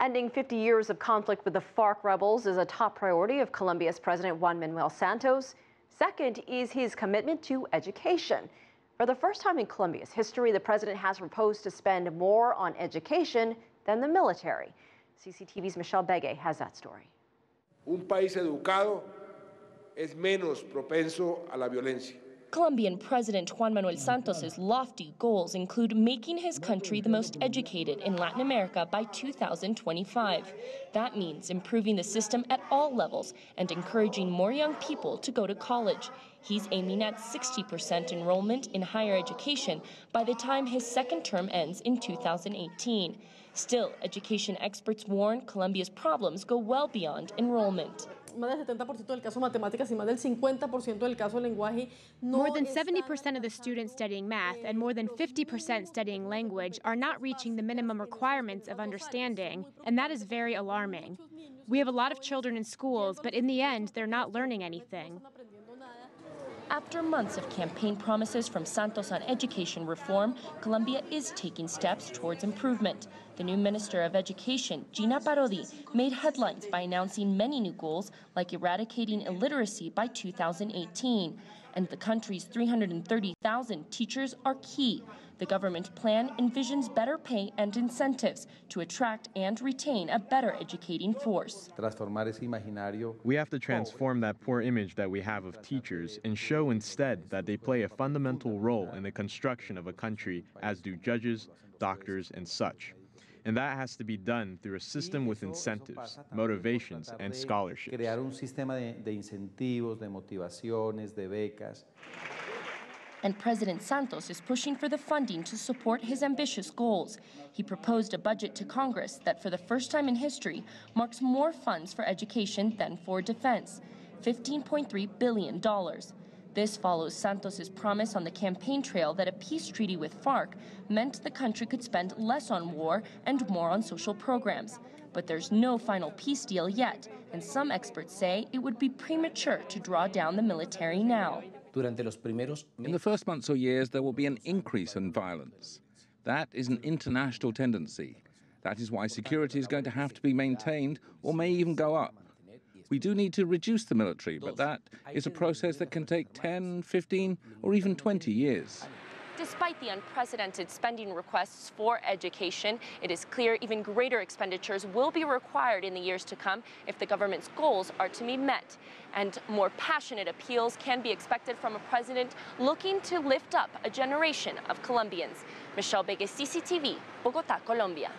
Ending 50 years of conflict with the FARC rebels is a top priority of Colombia's President Juan Manuel Santos. Second is his commitment to education. For the first time in Colombia's history, the president has proposed to spend more on education than the military. CCTV's Michelle Begue has that story. Un país educado es menos propenso a la violencia. Colombian President Juan Manuel Santos' lofty goals include making his country the most educated in Latin America by 2025. That means improving the system at all levels and encouraging more young people to go to college. He's aiming at 60% enrollment in higher education by the time his second term ends in 2018. Still, education experts warn Colombia's problems go well beyond enrollment. More than 70% of the students studying math and more than 50% studying language are not reaching the minimum requirements of understanding, and that is very alarming. We have a lot of children in schools, but in the end, they're not learning anything. After months of campaign promises from Santos on education reform, Colombia is taking steps towards improvement. The new Minister of Education, Gina Parodi, made headlines by announcing many new goals, like eradicating illiteracy by 2018. And the country's 330,000 teachers are key. The government plan envisions better pay and incentives to attract and retain a better educating force. We have to transform that poor image that we have of teachers and show instead that they play a fundamental role in the construction of a country, as do judges, doctors, and such. And that has to be done through a system with incentives, motivations, and scholarships. And President Santos is pushing for the funding to support his ambitious goals. He proposed a budget to Congress that, for the first time in history, marks more funds for education than for defense, $15.3 billion. This follows Santos' promise on the campaign trail that a peace treaty with FARC meant the country could spend less on war and more on social programs. But there's no final peace deal yet, and some experts say it would be premature to draw down the military now. In the first months or years, there will be an increase in violence. That is an international tendency. That is why security is going to have to be maintained or may even go up. We do need to reduce the military, but that is a process that can take 10, 15, or even 20 years. Despite the unprecedented spending requests for education, it is clear even greater expenditures will be required in the years to come if the government's goals are to be met. And more passionate appeals can be expected from a president looking to lift up a generation of Colombians. Michelle Begue, CCTV, Bogotá, Colombia.